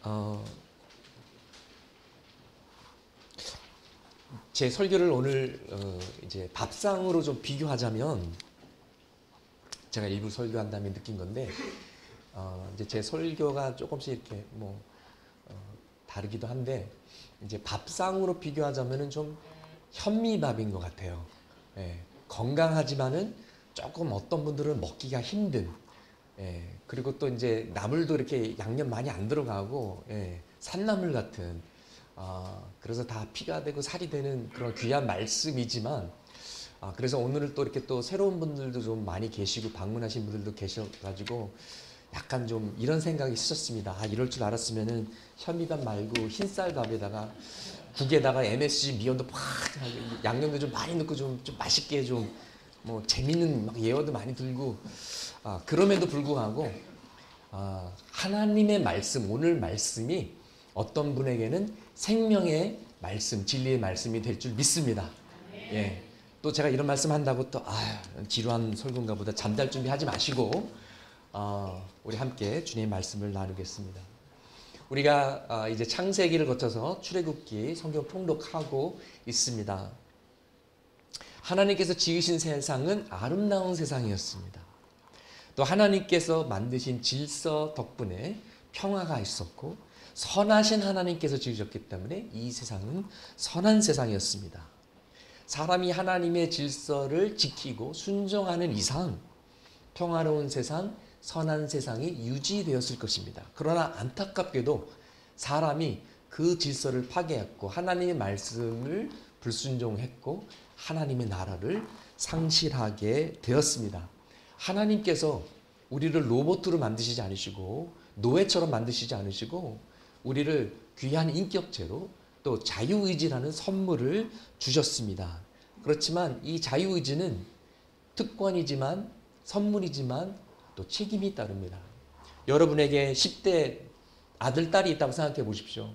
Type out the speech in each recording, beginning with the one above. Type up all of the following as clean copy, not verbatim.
어, 제 설교를 오늘 이제 밥상으로 좀 비교하자면 제가 일부 설교한 다음에 느낀 건데 이제 제 설교가 조금씩 이렇게 다르기도 한데 이제 밥상으로 비교하자면은 좀 현미밥인 것 같아요. 예, 건강하지만은 조금 어떤 분들은 먹기가 힘든. 예, 그리고 또 이제 나물도 이렇게 양념 많이 안 들어가고 산나물 같은. 그래서 다 피가 되고 살이 되는 그런 귀한 말씀이지만 그래서 오늘은 또 이렇게 또 새로운 분들도 좀 많이 계시고 방문하신 분들도 계셔가지고 약간 좀 이런 생각이 있었습니다. 이럴 줄 알았으면은 현미밥 말고 흰쌀밥에다가 국에다가 MSG 미원도 팍 양념도 좀 많이 넣고 좀 맛있게 좀 재밌는 막 예어도 많이 들고 그럼에도 불구하고 하나님의 말씀, 오늘 말씀이 어떤 분에게는 생명의 말씀, 진리의 말씀이 될 줄 믿습니다. 예. 또 제가 이런 말씀 한다고 또 지루한 설교인가 보다 잠잘 준비하지 마시고 우리 함께 주님의 말씀을 나누겠습니다. 우리가 이제 창세기를 거쳐서 출애굽기 성경 통독하고 있습니다. 하나님께서 지으신 세상은 아름다운 세상이었습니다. 또 하나님께서 만드신 질서 덕분에 평화가 있었고 선하신 하나님께서 지으셨기 때문에 이 세상은 선한 세상이었습니다. 사람이 하나님의 질서를 지키고 순종하는 이상 평화로운 세상, 선한 세상이 유지되었을 것입니다. 그러나 안타깝게도 사람이 그 질서를 파괴했고 하나님의 말씀을 불순종했고 하나님의 나라를 상실하게 되었습니다. 하나님께서 우리를 로봇으로 만드시지 않으시고 노예처럼 만드시지 않으시고 우리를 귀한 인격체로 또 자유의지라는 선물을 주셨습니다. 그렇지만 이 자유의지는 특권이지만 선물이지만 또 책임이 따릅니다. 여러분에게 10대 아들, 딸이 있다고 생각해 보십시오.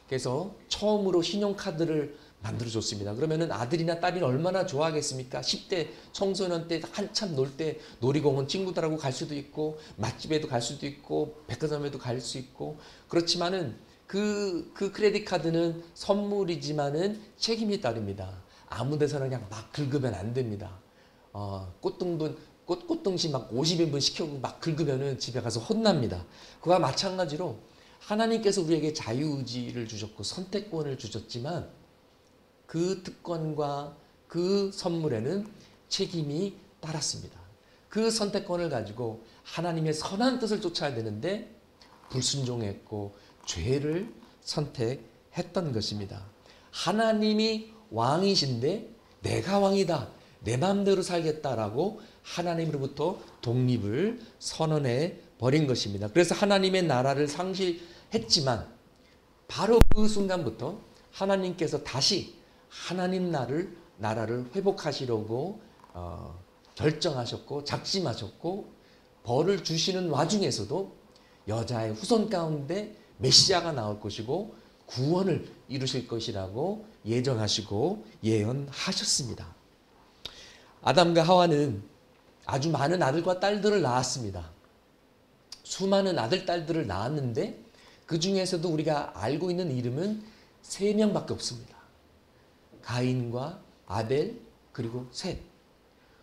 그래서 처음으로 신용카드를 만들어줬습니다. 그러면은 아들이나 딸이 얼마나 좋아하겠습니까? 10대 청소년 때 한참 놀 때 놀이공원 친구들하고 갈 수도 있고 맛집에도 갈 수도 있고 백화점에도 갈 수 있고 그렇지만은 그 크레딧 카드는 선물이지만은 책임이 따릅니다. 아무 데서나 그냥 막 긁으면 안 됩니다. 꽃등심 막 50인분 시켜고 막 긁으면은 집에 가서 혼납니다. 그와 마찬가지로 하나님께서 우리에게 자유의지를 주셨고 선택권을 주셨지만 그 특권과 그 선물에는 책임이 따랐습니다. 그 선택권을 가지고 하나님의 선한 뜻을 쫓아야 되는데 불순종했고 죄를 선택했던 것입니다. 하나님이 왕이신데 내가 왕이다. 내 마음대로 살겠다라고 하나님으로부터 독립을 선언해 버린 것입니다. 그래서 하나님의 나라를 상실했지만 바로 그 순간부터 하나님께서 다시 하나님 나라를 회복하시려고 결정하셨고 작심하셨고 벌을 주시는 와중에서도 여자의 후손 가운데 메시아가 나올 것이고 구원을 이루실 것이라고 예정하시고 예언하셨습니다. 아담과 하와는 아주 많은 아들과 딸들을 낳았습니다. 수많은 아들, 딸들을 낳았는데 그 중에서도 우리가 알고 있는 이름은 3명밖에 없습니다. 가인과 아벨 그리고 셋.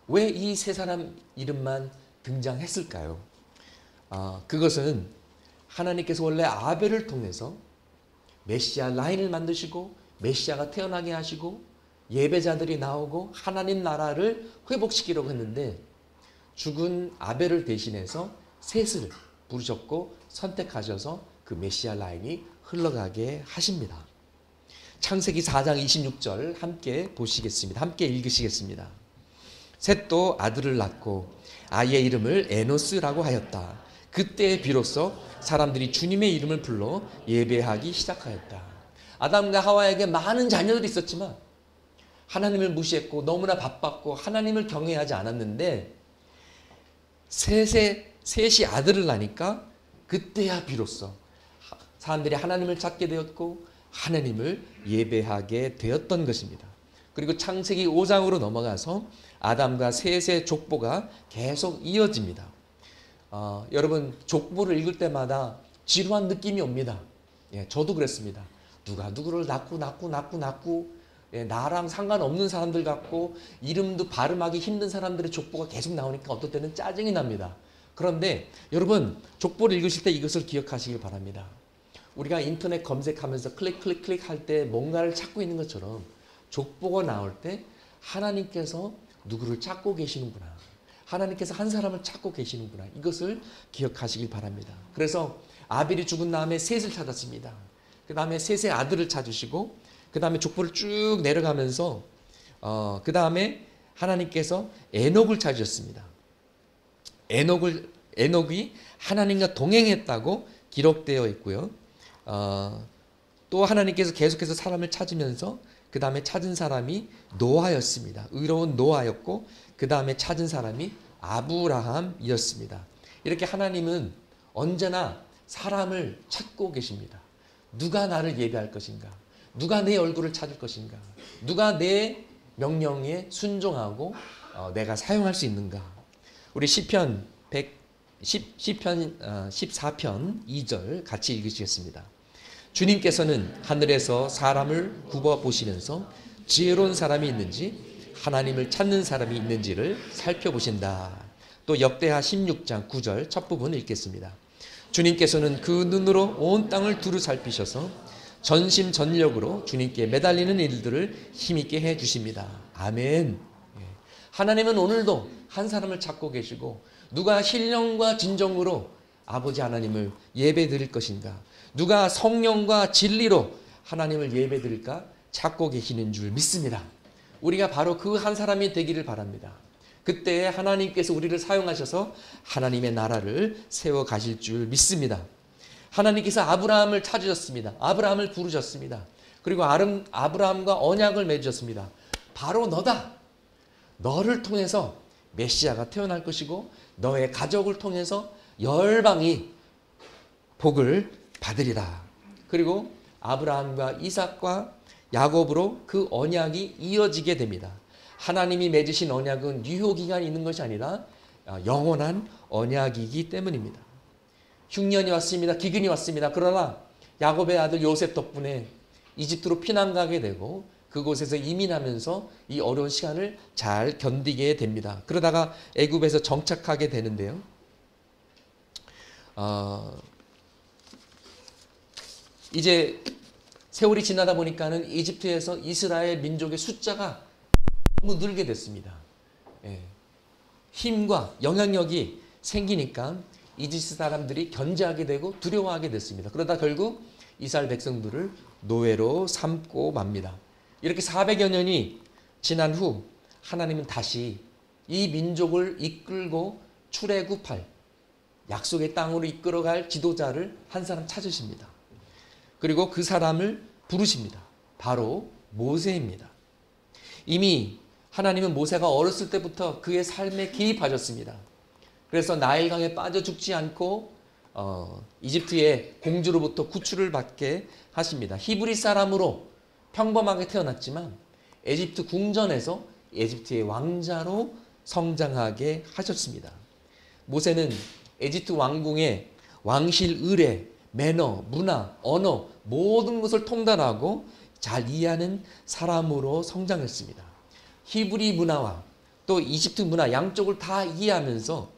왜 이 3사람 이름만 등장했을까요? 그것은 하나님께서 원래 아벨을 통해서 메시아 라인을 만드시고 메시아가 태어나게 하시고 예배자들이 나오고 하나님 나라를 회복시키려고 했는데 죽은 아벨을 대신해서 셋을 부르셨고 선택하셔서 그 메시아 라인이 흘러가게 하십니다. 창세기 4장 26절 함께 보시겠습니다. 함께 읽으시겠습니다. 셋도 아들을 낳고 아이의 이름을 에노스라고 하였다. 그때 비로소 사람들이 주님의 이름을 불러 예배하기 시작하였다. 아담과 하와에게 많은 자녀들이 있었지만 하나님을 무시했고 너무나 바빴고 하나님을 경외하지 않았는데 셋이 아들을 낳으니까 그때야 비로소 사람들이 하나님을 찾게 되었고 하나님을 예배하게 되었던 것입니다. 그리고 창세기 5장으로 넘어가서 아담과 셋의 족보가 계속 이어집니다. 여러분 족보를 읽을 때마다 지루한 느낌이 옵니다. 예, 저도 그랬습니다. 누가 누구를 낳고 예, 나랑 상관없는 사람들 같고 이름도 발음하기 힘든 사람들의 족보가 계속 나오니까 어떨 때는 짜증이 납니다. 그런데 여러분 족보를 읽으실 때 이것을 기억하시길 바랍니다. 우리가 인터넷 검색하면서 클릭 할 때 뭔가를 찾고 있는 것처럼 족보가 나올 때 하나님께서 누구를 찾고 계시는구나. 하나님께서 한 사람을 찾고 계시는구나. 이것을 기억하시길 바랍니다. 그래서 아벨이 죽은 다음에 셋을 찾았습니다. 그 다음에 셋의 아들을 찾으시고 그 다음에 족보를 쭉 내려가면서 그 다음에 하나님께서 에녹을 찾으셨습니다. 에녹이 하나님과 동행했다고 기록되어 있고요. 또 하나님께서 계속해서 사람을 찾으면서 그 다음에 찾은 사람이 노아였습니다. 의로운 노아였고 그 다음에 찾은 사람이 아브라함이었습니다. 이렇게 하나님은 언제나 사람을 찾고 계십니다. 누가 나를 예배할 것인가? 누가 내 얼굴을 찾을 것인가? 누가 내 명령에 순종하고 내가 사용할 수 있는가? 우리 시편 14편 2절 같이 읽으시겠습니다. 주님께서는 하늘에서 사람을 굽어 보시면서 지혜로운 사람이 있는지 하나님을 찾는 사람이 있는지를 살펴보신다. 또 역대하 16장 9절 첫 부분 읽겠습니다. 주님께서는 그 눈으로 온 땅을 두루 살피셔서 전심전력으로 주님께 매달리는 일들을 힘있게 해주십니다. 아멘. 하나님은 오늘도 한 사람을 찾고 계시고 누가 신령과 진정으로 아버지 하나님을 예배 드릴 것인가? 누가 성령과 진리로 하나님을 예배 드릴까? 찾고 계시는 줄 믿습니다. 우리가 바로 그 한 사람이 되기를 바랍니다. 그때 하나님께서 우리를 사용하셔서 하나님의 나라를 세워 가실 줄 믿습니다. 하나님께서 아브라함을 찾으셨습니다. 아브라함을 부르셨습니다. 그리고 아브라함과 언약을 맺으셨습니다. 바로 너다. 너를 통해서 메시아가 태어날 것이고 너의 가족을 통해서 열방이 복을 받으리라. 그리고 아브라함과 이삭과 야곱으로 그 언약이 이어지게 됩니다. 하나님이 맺으신 언약은 유효기간이 있는 것이 아니라 영원한 언약이기 때문입니다. 흉년이 왔습니다. 기근이 왔습니다. 그러나 야곱의 아들 요셉 덕분에 이집트로 피난 가게 되고 그곳에서 이민하면서 이 어려운 시간을 잘 견디게 됩니다. 그러다가 애굽에서 정착하게 되는데요. 이제 세월이 지나다 보니까는 이집트에서 이스라엘 민족의 숫자가 너무 늘게 됐습니다. 힘과 영향력이 생기니까 이집트 사람들이 견제하게 되고 두려워하게 됐습니다. 그러다 결국 이스라엘 백성들을 노예로 삼고 맙니다. 이렇게 400여 년이 지난 후 하나님은 다시 이 민족을 이끌고 출애굽할 약속의 땅으로 이끌어갈 지도자를 한 사람 찾으십니다. 그리고 그 사람을 부르십니다. 바로 모세입니다. 이미 하나님은 모세가 어렸을 때부터 그의 삶에 개입하셨습니다. 그래서 나일강에 빠져 죽지 않고 이집트의 공주로부터 구출을 받게 하십니다. 히브리 사람으로 평범하게 태어났지만 에집트 궁전에서 에집트의 왕자로 성장하게 하셨습니다. 모세는 에집트 왕궁의 왕실 의례, 매너, 문화, 언어 모든 것을 통달하고 잘 이해하는 사람으로 성장했습니다. 히브리 문화와 또 이집트 문화 양쪽을 다 이해하면서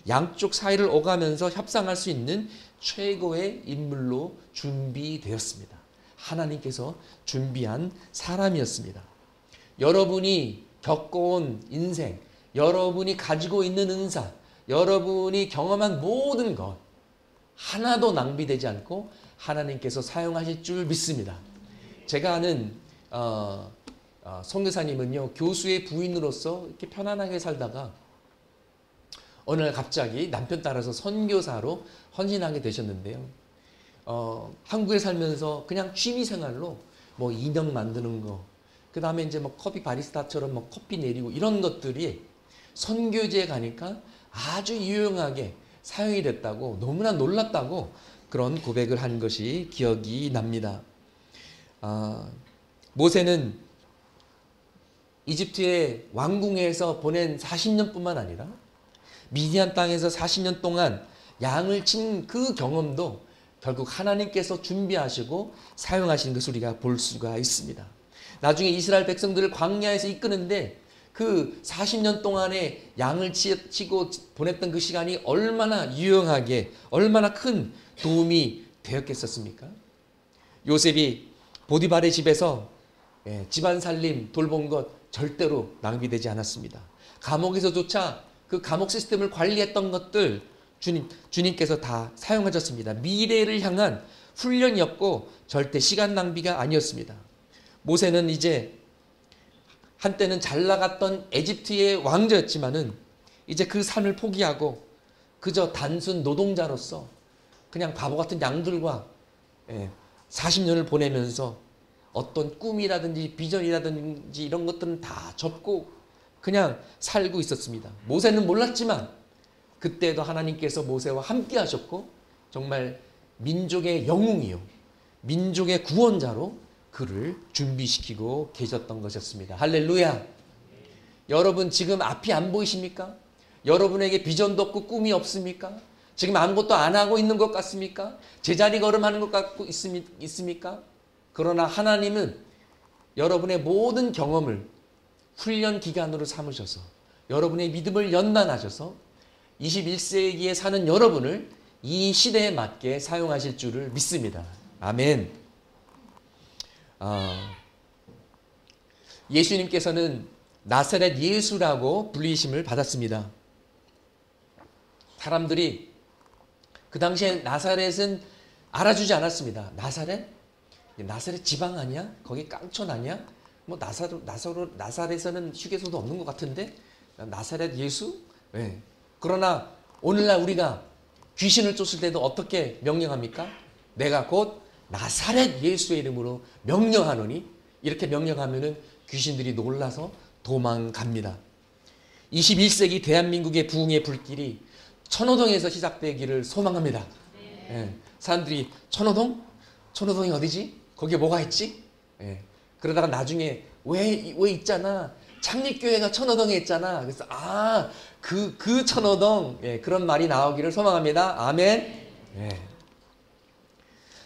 양쪽 사이를 오가면서 협상할 수 있는 최고의 인물로 준비되었습니다. 하나님께서 준비한 사람이었습니다. 여러분이 겪어온 인생, 여러분이 가지고 있는 은사, 여러분이 경험한 모든 것 하나도 낭비되지 않고 하나님께서 사용하실 줄 믿습니다. 제가 아는 선교사님은요, 교수의 부인으로서 이렇게 편안하게 살다가 어느 날 갑자기 남편 따라서 선교사로 헌신하게 되셨는데요. 한국에 살면서 그냥 취미생활로 뭐 인형 만드는 거, 그 다음에 이제 뭐 커피 바리스타처럼 뭐 커피 내리고 이런 것들이 선교지에 가니까 아주 유용하게 사용이 됐다고, 너무나 놀랐다고 그런 고백을 한 것이 기억이 납니다. 모세는 이집트의 왕궁에서 보낸 40년뿐만 아니라 미디안 땅에서 40년 동안 양을 친 그 경험도 결국 하나님께서 준비하시고 사용하신 것을 우리가 볼 수가 있습니다. 나중에 이스라엘 백성들을 광야에서 이끄는데 그 40년 동안에 양을 치고 보냈던 그 시간이 얼마나 유용하게, 얼마나 큰 도움이 되었겠었습니까? 요셉이 보디발의 집에서 집안 살림 돌본 것 절대로 낭비되지 않았습니다. 감옥에서조차 그 감옥 시스템을 관리했던 것들 주님께서 다 사용하셨습니다. 미래를 향한 훈련이었고 절대 시간 낭비가 아니었습니다. 모세는 이제 한때는 잘 나갔던 에집트의 왕자였지만은 이제 그 삶을 포기하고 그저 단순 노동자로서 그냥 바보 같은 양들과 40년을 보내면서 어떤 꿈이라든지 비전이라든지 이런 것들은 다 접고 그냥 살고 있었습니다. 모세는 몰랐지만 그때도 하나님께서 모세와 함께 하셨고 정말 민족의 영웅이요, 민족의 구원자로 그를 준비시키고 계셨던 것이었습니다. 할렐루야. 여러분 지금 앞이 안 보이십니까? 여러분에게 비전도 없고 꿈이 없습니까? 지금 아무것도 안 하고 있는 것 같습니까? 제자리 걸음하는 것 같고 있습니까? 그러나 하나님은 여러분의 모든 경험을 훈련 기간으로 삼으셔서 여러분의 믿음을 연단하셔서 21세기에 사는 여러분을 이 시대에 맞게 사용하실 줄을 믿습니다. 아멘. 예수님께서는 나사렛 예수라고 불리심을 받았습니다. 사람들이 그 당시에 나사렛은 알아주지 않았습니다. 나사렛? 나사렛 지방 아니야? 거기 깡촌 아니야? 뭐 나사렛에는 휴게소도 없는 것 같은데? 나사렛 예수? 네. 그러나 오늘날 우리가 귀신을 쫓을 때도 어떻게 명령합니까? 내가 곧 나사렛 예수의 이름으로 명령하노니, 이렇게 명령하면은 귀신들이 놀라서 도망갑니다. 21세기 대한민국의 부흥의 불길이 천호동에서 시작되기를 소망합니다. 사람들이 천호동이 어디지? 거기에 뭐가 있지? 그러다가 나중에 왜 있잖아. 창립교회가 천호동에 있잖아. 그래서 그 천호동, 그런 말이 나오기를 소망합니다. 아멘.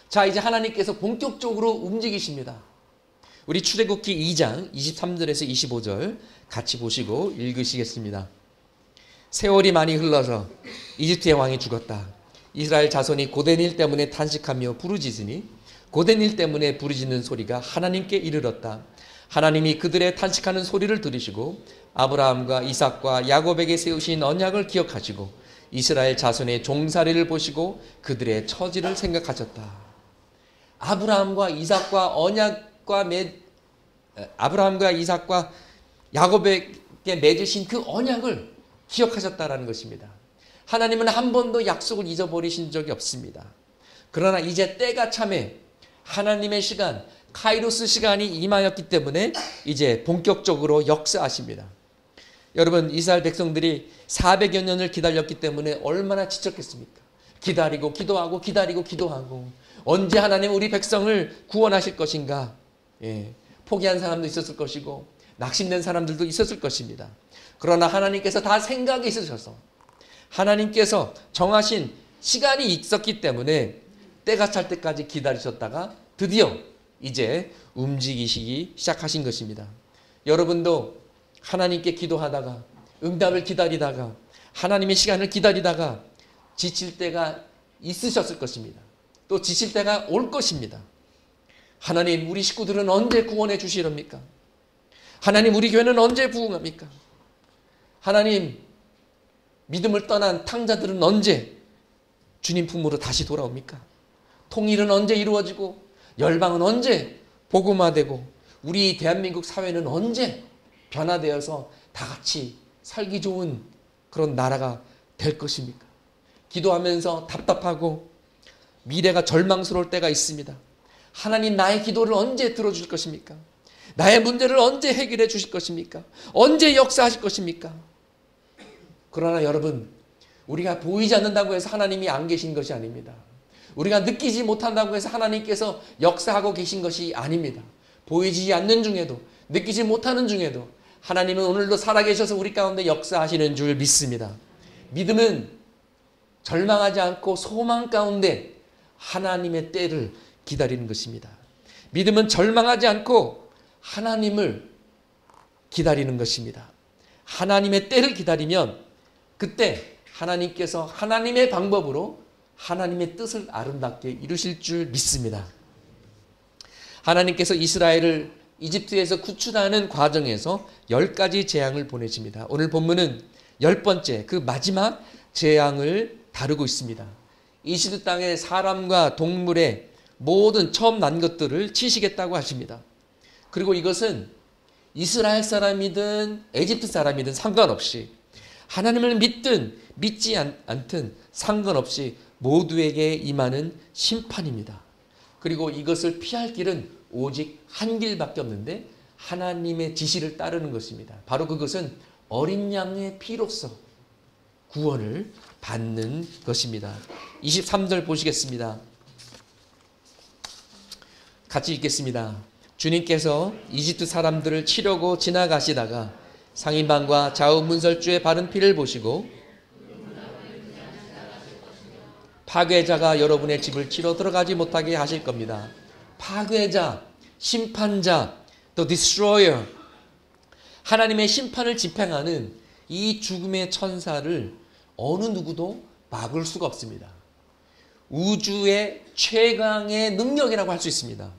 자, 이제 하나님께서 본격적으로 움직이십니다. 우리 출애굽기 2장 23절에서 25절 같이 보시고 읽으시겠습니다. 세월이 많이 흘러서 이집트의 왕이 죽었다. 이스라엘 자손이 고된 일 때문에 탄식하며 부르짖으니 고된 일 때문에 부르짖는 소리가 하나님께 이르렀다. 하나님이 그들의 탄식하는 소리를 들으시고 아브라함과 이삭과 야곱에게 세우신 언약을 기억하시고 이스라엘 자손의 종살이를 보시고 그들의 처지를 생각하셨다. 아브라함과 이삭과 야곱에게 맺으신 그 언약을 기억하셨다라는 것입니다. 하나님은 한 번도 약속을 잊어버리신 적이 없습니다. 그러나 이제 때가 참에 하나님의 시간, 카이로스 시간이 임하였기 때문에 이제 본격적으로 역사하십니다. 여러분, 이스라엘 백성들이 400여 년을 기다렸기 때문에 얼마나 지쳤겠습니까? 기다리고 기도하고 언제 하나님 우리 백성을 구원하실 것인가? 포기한 사람도 있었을 것이고 낙심된 사람들도 있었을 것입니다. 그러나 하나님께서 다 생각이 있으셔서 하나님께서 정하신 시간이 있었기 때문에 때가 찰 때까지 기다리셨다가 드디어 이제 움직이시기 시작하신 것입니다. 여러분도 하나님께 기도하다가 응답을 기다리다가 하나님의 시간을 기다리다가 지칠 때가 있으셨을 것입니다. 또 지칠 때가 올 것입니다. 하나님, 우리 식구들은 언제 구원해 주시렵니까? 하나님, 우리 교회는 언제 부흥합니까? 하나님, 믿음을 떠난 탕자들은 언제 주님 품으로 다시 돌아옵니까? 통일은 언제 이루어지고 열방은 언제 복음화되고 우리 대한민국 사회는 언제 변화되어서 다 같이 살기 좋은 그런 나라가 될 것입니까? 기도하면서 답답하고 미래가 절망스러울 때가 있습니다. 하나님, 나의 기도를 언제 들어줄 것입니까? 나의 문제를 언제 해결해 주실 것입니까? 언제 역사하실 것입니까? 그러나 여러분, 우리가 보이지 않는다고 해서 하나님이 안 계신 것이 아닙니다. 우리가 느끼지 못한다고 해서 하나님께서 역사하고 계신 것이 아닙니다. 보이지 않는 중에도, 느끼지 못하는 중에도 하나님은 오늘도 살아계셔서 우리 가운데 역사하시는 줄 믿습니다. 믿음은 절망하지 않고 소망 가운데 하나님의 때를 기다리는 것입니다. 믿음은 절망하지 않고 하나님을 기다리는 것입니다. 하나님의 때를 기다리면 그때 하나님께서 하나님의 방법으로 하나님의 뜻을 아름답게 이루실 줄 믿습니다. 하나님께서 이스라엘을 이집트에서 구출하는 과정에서 10가지 재앙을 보내십니다. 오늘 본문은 10번째 그 마지막 재앙을 다루고 있습니다. 이집트 땅의 사람과 동물의 모든 처음 난 것들을 치시겠다고 하십니다. 그리고 이것은 이스라엘 사람이든 에집트 사람이든 상관없이 하나님을 믿든 믿지 않든 상관없이 모두에게 임하는 심판입니다. 그리고 이것을 피할 길은 오직 한 길밖에 없는데 하나님의 지시를 따르는 것입니다. 바로 그것은 어린 양의 피로써 구원을 받는 것입니다. 23절 보시겠습니다. 같이 읽겠습니다. 주님께서 이집트 사람들을 치려고 지나가시다가 상인방과 좌우 문설주의 바른 피를 보시고 파괴자가 여러분의 집을 치러 들어가지 못하게 하실 겁니다. 파괴자, 심판자, the destroyer, 하나님의 심판을 집행하는 이 죽음의 천사를 어느 누구도 막을 수가 없습니다. 우주의 최강의 능력이라고 할 수 있습니다.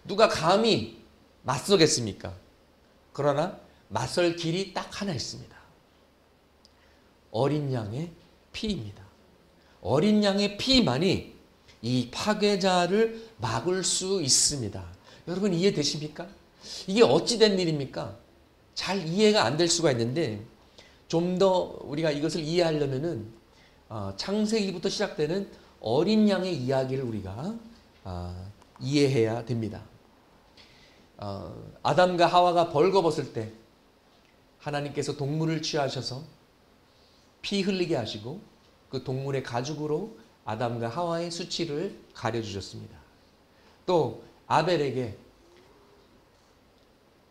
누가 감히 맞서겠습니까? 그러나 맞설 길이 딱 하나 있습니다. 어린 양의 피입니다. 어린 양의 피만이 이 파괴자를 막을 수 있습니다. 여러분 이해되십니까? 이게 어찌된 일입니까? 잘 이해가 안 될 수가 있는데 좀 더 우리가 이것을 이해하려면은 창세기부터 시작되는 어린 양의 이야기를 우리가 이해해야 됩니다. 아담과 하와가 벌거벗을 때 하나님께서 동물을 취하셔서 피 흘리게 하시고 그 동물의 가죽으로 아담과 하와의 수치를 가려주셨습니다. 또 아벨에게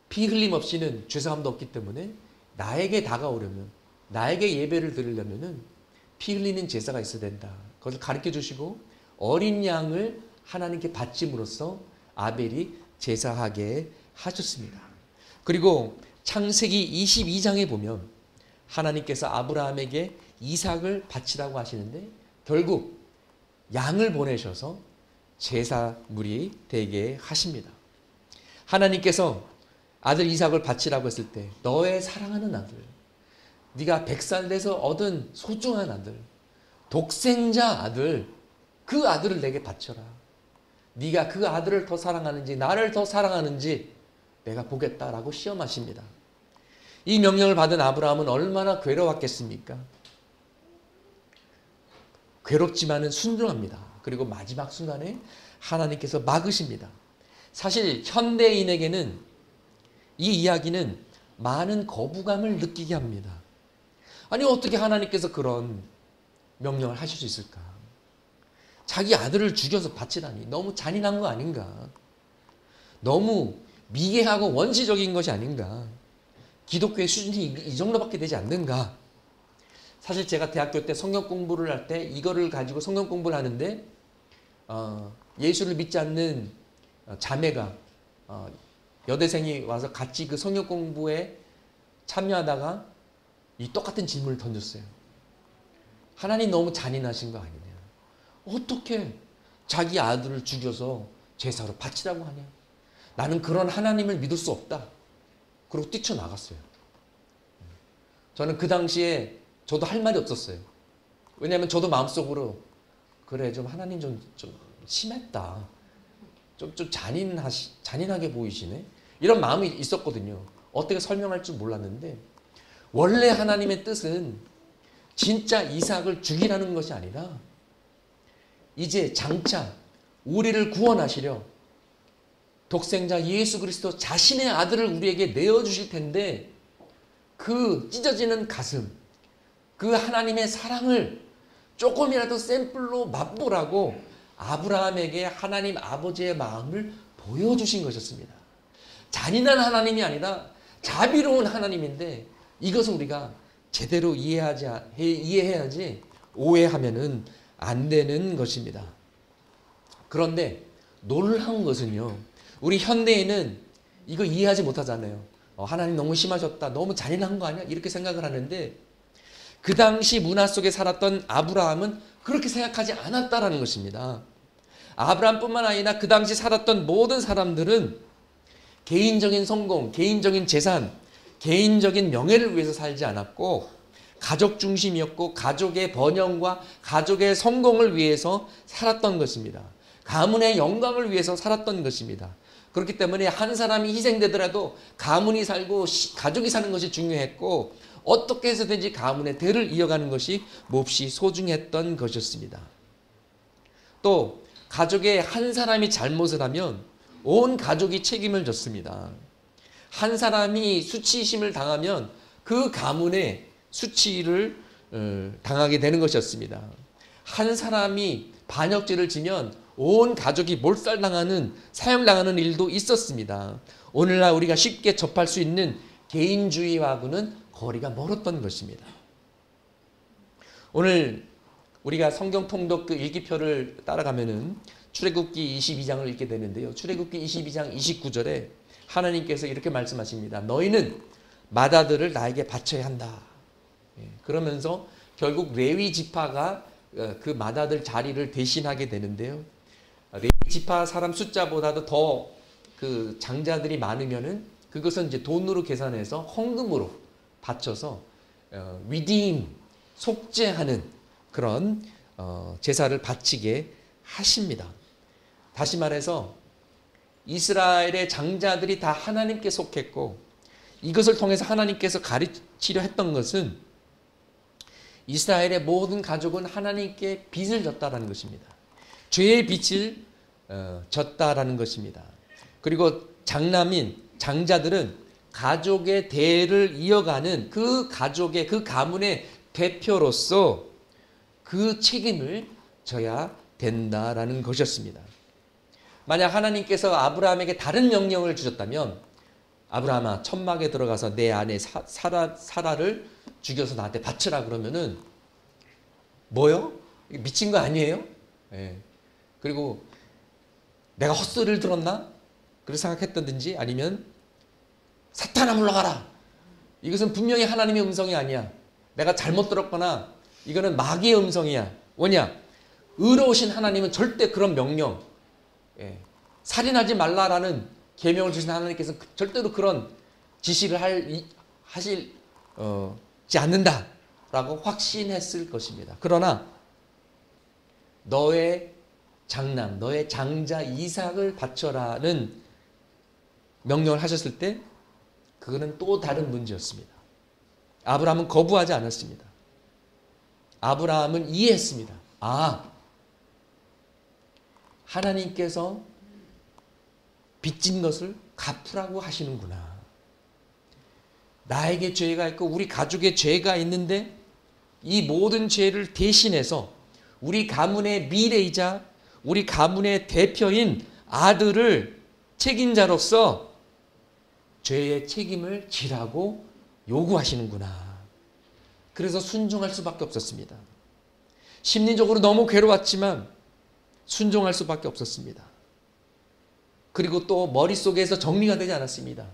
피 흘림 없이는 죄사함도 없기 때문에 나에게 다가오려면 나에게 예배를 드리려면 피 흘리는 제사가 있어야 된다. 그것을 가르쳐 주시고 어린 양을 하나님께 바침으로써 아벨이 제사하게 하셨습니다. 그리고 창세기 22장에 보면 하나님께서 아브라함에게 이삭을 바치라고 하시는데 결국 양을 보내셔서 제사물이 되게 하십니다. 하나님께서 아들 이삭을 바치라고 했을 때 너의 사랑하는 아들, 네가 100살 돼서 얻은 소중한 아들, 독생자 아들, 그 아들을 내게 바쳐라. 네가 그 아들을 더 사랑하는지 나를 더 사랑하는지 내가 보겠다라고 시험하십니다. 이 명령을 받은 아브라함은 얼마나 괴로웠겠습니까? 괴롭지만은 순종합니다. 그리고 마지막 순간에 하나님께서 막으십니다. 사실 현대인에게는 이 이야기는 많은 거부감을 느끼게 합니다. 아니 어떻게 하나님께서 그런 명령을 하실 수 있을까? 자기 아들을 죽여서 바치다니 너무 잔인한 거 아닌가? 너무 미개하고 원시적인 것이 아닌가? 기독교의 수준이 이 정도밖에 되지 않는가? 사실 제가 대학교 때 성경 공부를 할 때 이거를 가지고 성경 공부를 하는데 예수를 믿지 않는 자매가 여대생이 와서 같이 그 성경 공부에 참여하다가 이 똑같은 질문을 던졌어요. 하나님 너무 잔인하신 거 아니냐? 어떻게 자기 아들을 죽여서 제사로 바치라고 하냐? 나는 그런 하나님을 믿을 수 없다. 그리고 뛰쳐나갔어요. 저는 그 당시에 저도 할 말이 없었어요. 왜냐하면 저도 마음속으로 그래 좀 하나님 좀 심했다. 좀 잔인하게 보이시네. 이런 마음이 있었거든요. 어떻게 설명할 줄 몰랐는데 원래 하나님의 뜻은 진짜 이삭을 죽이라는 것이 아니라 이제 장차 우리를 구원하시려 독생자 예수 그리스도 자신의 아들을 우리에게 내어주실 텐데 그 찢어지는 가슴, 그 하나님의 사랑을 조금이라도 샘플로 맛보라고 아브라함에게 하나님 아버지의 마음을 보여주신 것이었습니다. 잔인한 하나님이 아니라 자비로운 하나님인데 이것을 우리가 제대로 이해해야지 오해하면은 안 되는 것입니다. 그런데 놀라운 것은요, 우리 현대인은 이거 이해하지 못하잖아요. 하나님 너무 심하셨다, 너무 잔인한 거 아니야? 이렇게 생각을 하는데 그 당시 문화 속에 살았던 아브라함은 그렇게 생각하지 않았다라는 것입니다. 아브라함뿐만 아니라 그 당시 살았던 모든 사람들은 개인적인 성공, 개인적인 재산, 개인적인 명예를 위해서 살지 않았고 가족 중심이었고 가족의 번영과 가족의 성공을 위해서 살았던 것입니다. 가문의 영광을 위해서 살았던 것입니다. 그렇기 때문에 한 사람이 희생되더라도 가문이 살고 가족이 사는 것이 중요했고 어떻게 해서든지 가문의 대를 이어가는 것이 몹시 소중했던 것이었습니다. 또 가족의 한 사람이 잘못을 하면 온 가족이 책임을 졌습니다. 한 사람이 수치심을 당하면 그 가문에 수치를 당하게 되는 것이었습니다. 한 사람이 반역죄를 지면 온 가족이 몰살당하는, 사형당하는 일도 있었습니다. 오늘날 우리가 쉽게 접할 수 있는 개인주의하고는 거리가 멀었던 것입니다. 오늘 우리가 성경 통독 그 일기표를 따라가면은 출애굽기 22장을 읽게 되는데요. 출애굽기 22장 29절에 하나님께서 이렇게 말씀하십니다. 너희는 맏아들을 나에게 바쳐야 한다. 그러면서 결국 레위 지파가 그 맏아들 자리를 대신하게 되는데요. 레위 지파 사람 숫자보다도 더 그 장자들이 많으면은 그것은 이제 돈으로 계산해서 헌금으로 바쳐서 redeem, 속죄하는 그런 제사를 바치게 하십니다. 다시 말해서 이스라엘의 장자들이 다 하나님께 속했고 이것을 통해서 하나님께서 가르치려 했던 것은 이스라엘의 모든 가족은 하나님께 빚을 졌다라는 것입니다. 죄의 빚을 졌다라는 것입니다. 그리고 장남인 장자들은 가족의 대를 이어가는 그 가족의 그 가문의 대표로서 그 책임을 져야 된다라는 것이었습니다. 만약 하나님께서 아브라함에게 다른 명령을 주셨다면 아브라함아 천막에 들어가서 내 아내 사라를 죽여서 나한테 바치라 그러면은 뭐요? 미친 거 아니에요? 예. 그리고 내가 헛소리를 들었나? 그렇게 생각했다든지 아니면 사탄아 물러가라. 이것은 분명히 하나님의 음성이 아니야. 내가 잘못 들었거나 이거는 마귀의 음성이야. 뭐냐? 의로우신 하나님은 절대 그런 명령, 살인하지 말라라는 계명을 주신 하나님께서는 절대로 그런 지시를 하시지 않는다라고 확신했을 것입니다. 그러나 너의 장남, 너의 장자 이삭을 바쳐라는 명령을 하셨을 때 그거는 또 다른 문제였습니다. 아브라함은 거부하지 않았습니다. 아브라함은 이해했습니다. 아, 하나님께서 빚진 것을 갚으라고 하시는구나. 나에게 죄가 있고 우리 가족의 죄가 있는데 이 모든 죄를 대신해서 우리 가문의 미래이자 우리 가문의 대표인 아들을 책임자로서 죄의 책임을 지라고 요구하시는구나. 그래서 순종할 수밖에 없었습니다. 심리적으로 너무 괴로웠지만 순종할 수밖에 없었습니다. 그리고 또 머릿속에서 정리가 되지 않았습니다.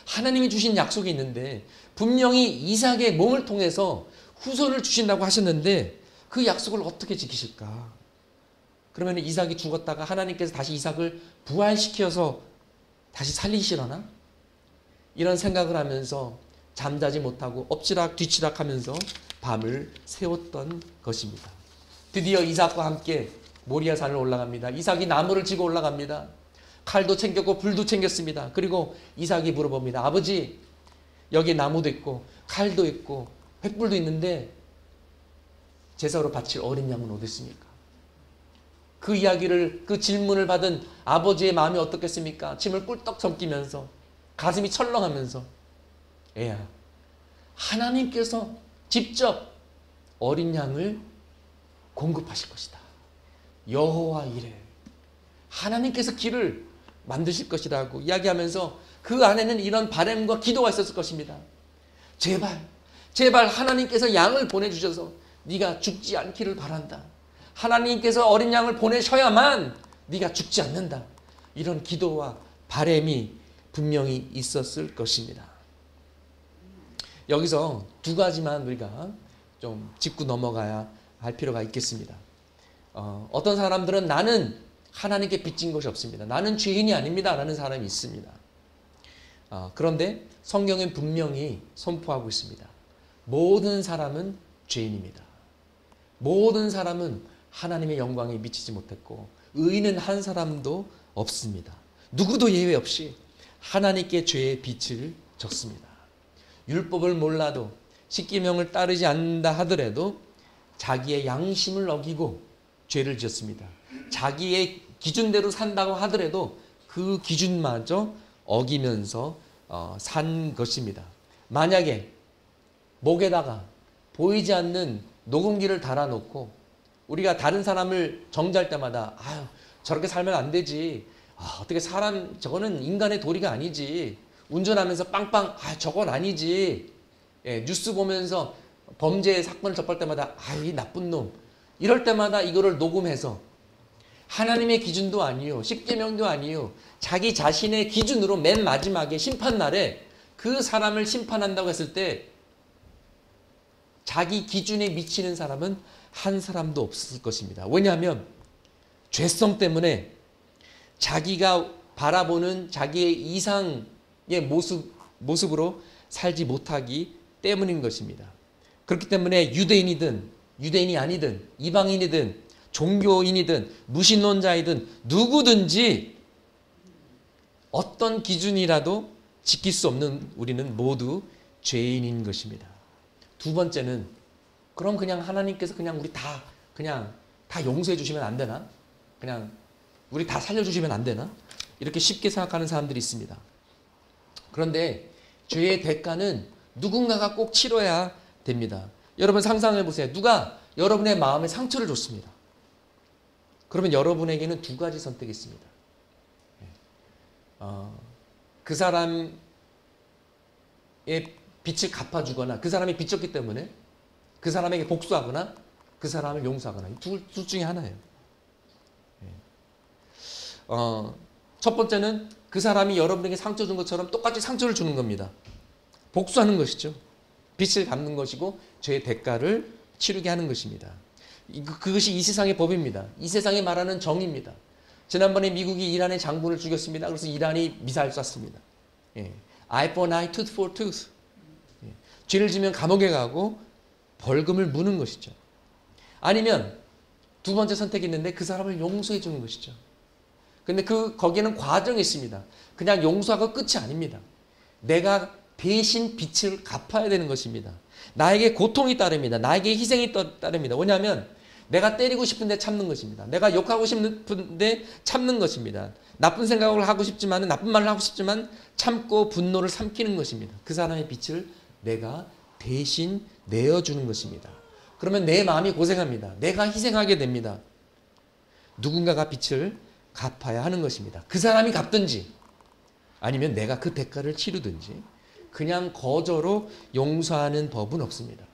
하나님이 주신 약속이 있는데 분명히 이삭의 몸을 통해서 후손을 주신다고 하셨는데 그 약속을 어떻게 지키실까? 그러면 이삭이 죽었다가 하나님께서 다시 이삭을 부활시켜서 다시 살리시려나? 이런 생각을 하면서 잠자지 못하고 엎치락 뒤치락 하면서 밤을 새웠던 것입니다. 드디어 이삭과 함께 모리아산을 올라갑니다. 이삭이 나무를 지고 올라갑니다. 칼도 챙겼고 불도 챙겼습니다. 그리고 이삭이 물어봅니다. 아버지, 여기 나무도 있고 칼도 있고 횃불도 있는데 제사로 바칠 어린 양은 어디 있습니까? 그 이야기를, 그 질문을 받은 아버지의 마음이 어떻겠습니까? 침을 꿀떡 삼키면서 가슴이 철렁하면서 애야, 하나님께서 직접 어린 양을 공급하실 것이다. 여호와 이래. 하나님께서 길을 만드실 것이라고 이야기하면서 그 안에는 이런 바람과 기도가 있었을 것입니다. 제발 하나님께서 양을 보내주셔서 네가 죽지 않기를 바란다. 하나님께서 어린 양을 보내셔야만 네가 죽지 않는다. 이런 기도와 바람이 분명히 있었을 것입니다. 여기서 두 가지만 우리가 좀 짚고 넘어가야 할 필요가 있겠습니다. 어떤 사람들은 나는 하나님께 빚진 것이 없습니다. 나는 죄인이 아닙니다. 라는 사람이 있습니다. 그런데 성경은 분명히 선포하고 있습니다. 모든 사람은 죄인입니다. 모든 사람은 하나님의 영광에 미치지 못했고 의인은 한 사람도 없습니다. 누구도 예외 없이 하나님께 죄의 빚을 졌습니다. 율법을 몰라도 십계명을 따르지 않는다 하더라도 자기의 양심을 어기고 죄를 지었습니다. 자기의 기준대로 산다고 하더라도 그 기준마저 어기면서 산 것입니다. 만약에 목에다가 보이지 않는 녹음기를 달아놓고 우리가 다른 사람을 정죄할 때마다 아유 저렇게 살면 안 되지. 어떻게 사람 저거는 인간의 도리가 아니지. 운전하면서 빵빵 저건 아니지. 뉴스 보면서 범죄 사건을 접할 때마다 이 나쁜 놈. 이럴 때마다 이거를 녹음해서 하나님의 기준도 아니요. 십계명도 아니요. 자기 자신의 기준으로 맨 마지막에 심판날에 그 사람을 심판한다고 했을 때 자기 기준에 미치는 사람은 한 사람도 없을 것입니다. 왜냐하면 죄성 때문에 자기가 바라보는 자기의 이상의 모습으로 살지 못하기 때문인 것입니다. 그렇기 때문에 유대인이든 유대인이 아니든 이방인이든 종교인이든 무신론자이든 누구든지 어떤 기준이라도 지킬 수 없는 우리는 모두 죄인인 것입니다. 두 번째는 그럼 그냥 하나님께서 그냥 우리 다 용서해 주시면 안 되나? 그냥 우리 다 살려주시면 안 되나? 이렇게 쉽게 생각하는 사람들이 있습니다. 그런데 죄의 대가는 누군가가 꼭 치러야 됩니다. 여러분 상상해 보세요. 누가 여러분의 마음에 상처를 줬습니다. 그러면 여러분에게는 두 가지 선택이 있습니다. 그 사람의 빚을 갚아주거나 그 사람이 빚졌기 때문에 그 사람에게 복수하거나 그 사람을 용서하거나 둘 중에 하나예요. 첫 번째는 그 사람이 여러분에게 상처 준 것처럼 똑같이 상처를 주는 겁니다. 복수하는 것이죠. 빚을 갚는 것이고 죄의 대가를 치르게 하는 것입니다. 그것이 이 세상의 법입니다. 이 세상이 말하는 정의입니다. 지난번에 미국이 이란의 장군을 죽였습니다. 그래서 이란이 미사일 쐈습니다. Eye for eye, tooth for tooth. 죄를 지면 감옥에 가고 벌금을 무는 것이죠. 아니면 두 번째 선택이 있는데 그 사람을 용서해 주는 것이죠. 근데 거기에는 과정이 있습니다. 그냥 용서하고 끝이 아닙니다. 내가 대신 빚을 갚아야 되는 것입니다. 나에게 고통이 따릅니다. 나에게 희생이 따릅니다. 왜냐하면 내가 때리고 싶은데 참는 것입니다. 내가 욕하고 싶은데 참는 것입니다. 나쁜 생각을 하고 싶지만 나쁜 말을 하고 싶지만 참고 분노를 삼키는 것입니다. 그 사람의 빚을 내가 대신 내어주는 것입니다. 그러면 내 마음이 고생합니다. 내가 희생하게 됩니다. 누군가가 빚을 갚아야 하는 것입니다. 그 사람이 갚든지 아니면 내가 그 대가를 치르든지 그냥 거저로 용서하는 법은 없습니다.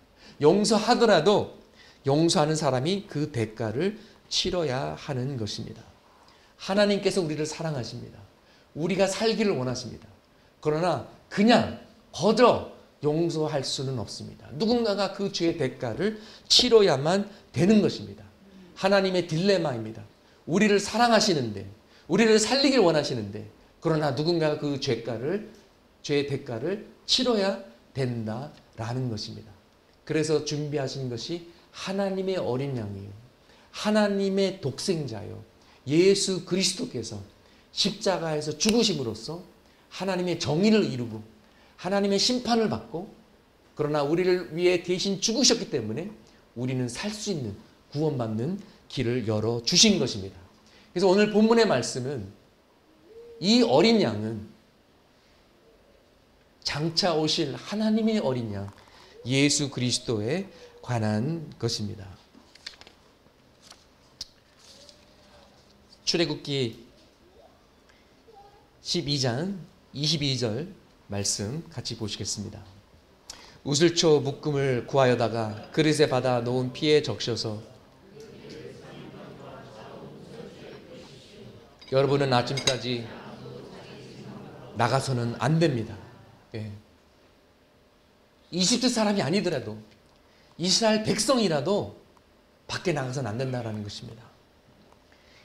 용서하더라도 용서하는 사람이 그 대가를 치러야 하는 것입니다. 하나님께서 우리를 사랑하십니다. 우리가 살기를 원하십니다. 그러나 그냥 거저 용서할 수는 없습니다. 누군가가 그 죄의 대가를 치러야만 되는 것입니다. 하나님의 딜레마입니다. 우리를 사랑하시는데 우리를 살리길 원하시는데 그러나 누군가가 그 죄의 대가를 치러야 된다라는 것입니다. 그래서 준비하신 것이 하나님의 어린 양이요. 하나님의 독생자요. 예수 그리스도께서 십자가에서 죽으심으로써 하나님의 정의를 이루고 하나님의 심판을 받고 그러나 우리를 위해 대신 죽으셨기 때문에 우리는 살 수 있는 구원받는 길을 열어주신 것입니다. 그래서 오늘 본문의 말씀은 이 어린 양은 장차 오실 하나님의 어린 양 예수 그리스도에 관한 것입니다. 출애굽기 12장 22절 말씀 같이 보시겠습니다. 우슬초 묶음을 구하여다가 그릇에 받아 놓은 피에 적셔서 여러분은 아침까지 나가서는 안 됩니다. 예. 이집트 사람이 아니더라도 이스라엘 백성이라도 밖에 나가서는 안 된다는 것입니다.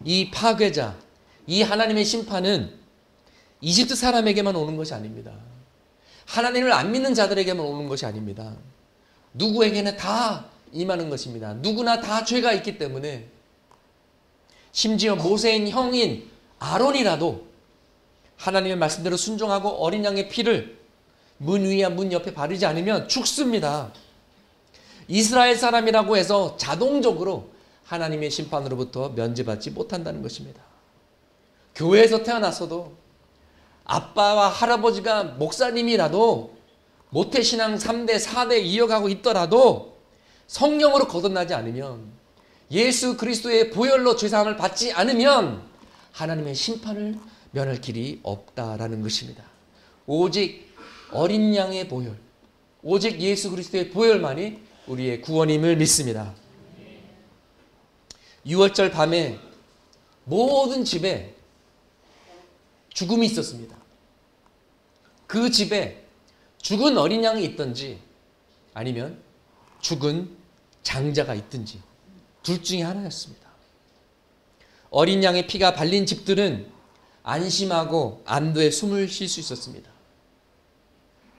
이 파괴자, 이 하나님의 심판은 이집트 사람에게만 오는 것이 아닙니다. 하나님을 안 믿는 자들에게만 오는 것이 아닙니다. 누구에게나 다 임하는 것입니다. 누구나 다 죄가 있기 때문에 심지어 모세의 형인 아론이라도 하나님의 말씀대로 순종하고 어린 양의 피를 문 위와 문 옆에 바르지 않으면 죽습니다. 이스라엘 사람이라고 해서 자동적으로 하나님의 심판으로부터 면제받지 못한다는 것입니다. 교회에서 태어났어도 아빠와 할아버지가 목사님이라도 모태신앙 3대, 4대 이어가고 있더라도 성령으로 거듭나지 않으면, 예수 그리스도의 보혈로 죄사함을 받지 않으면 하나님의 심판을 면할 길이 없다라는 것입니다. 오직 어린 양의 보혈, 오직 예수 그리스도의 보혈만이 우리의 구원임을 믿습니다. 6월절 밤에 모든 집에 죽음이 있었습니다. 그 집에 죽은 어린 양이 있든지 아니면 죽은 장자가 있든지 둘 중에 하나였습니다. 어린 양의 피가 발린 집들은 안심하고 안도의 숨을 쉴 수 있었습니다.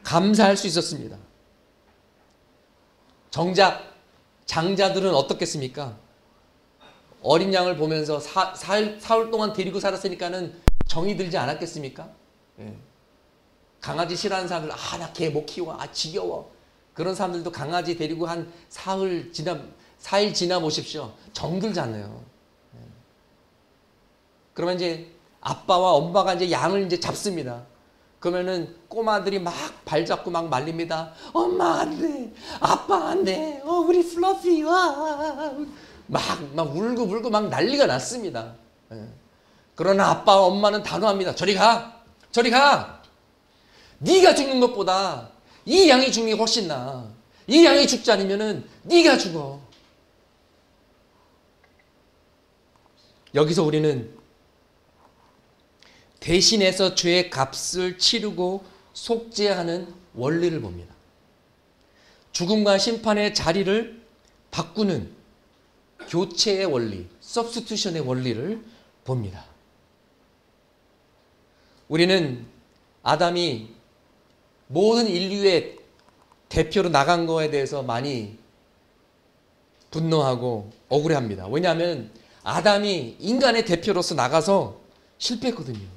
감사할 수 있었습니다. 정작 장자들은 어떻겠습니까? 어린 양을 보면서 사흘 동안 데리고 살았으니까는 정이 들지 않았겠습니까? 예. 강아지 싫어하는 사람들, 나 개 못 키워, 지겨워. 그런 사람들도 강아지 데리고 한 4일 지나 보십시오. 정 들잖아요. 예. 그러면 이제 아빠와 엄마가 이제 양을 이제 잡습니다. 그러면은 꼬마들이 막 발잡고 막 말립니다. 엄마 안 돼, 아빠 안 돼, 우리 플러피 와. 막 울고 막 난리가 났습니다. 예. 그러나 아빠와 엄마는 단호합니다. 저리 가, 저리 가. 네가 죽는 것보다 이 양이 죽는 게 훨씬 나아. 이 양이 죽지 않으면은 네가 죽어. 여기서 우리는 대신해서 죄의 값을 치르고 속죄하는 원리를 봅니다. 죽음과 심판의 자리를 바꾸는 교체의 원리, substitution의 원리를 봅니다. 우리는 아담이 모든 인류의 대표로 나간 거에 대해서 많이 분노하고 억울해합니다. 왜냐하면 아담이 인간의 대표로서 나가서 실패했거든요.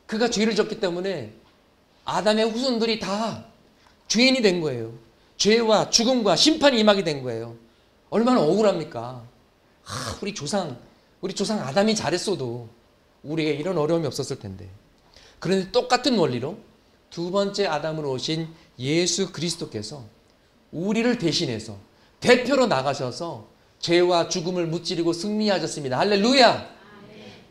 그가 죄를 졌기 때문에 아담의 후손들이 다 죄인이 된 거예요. 죄와 죽음과 심판이 임하게 된 거예요. 얼마나 억울합니까? 우리 조상 아담이 잘했어도 우리에게 이런 어려움이 없었을 텐데. 그런데 똑같은 원리로 두 번째 아담으로 오신 예수 그리스도께서 우리를 대신해서 대표로 나가셔서 죄와 죽음을 무찌르고 승리하셨습니다. 할렐루야!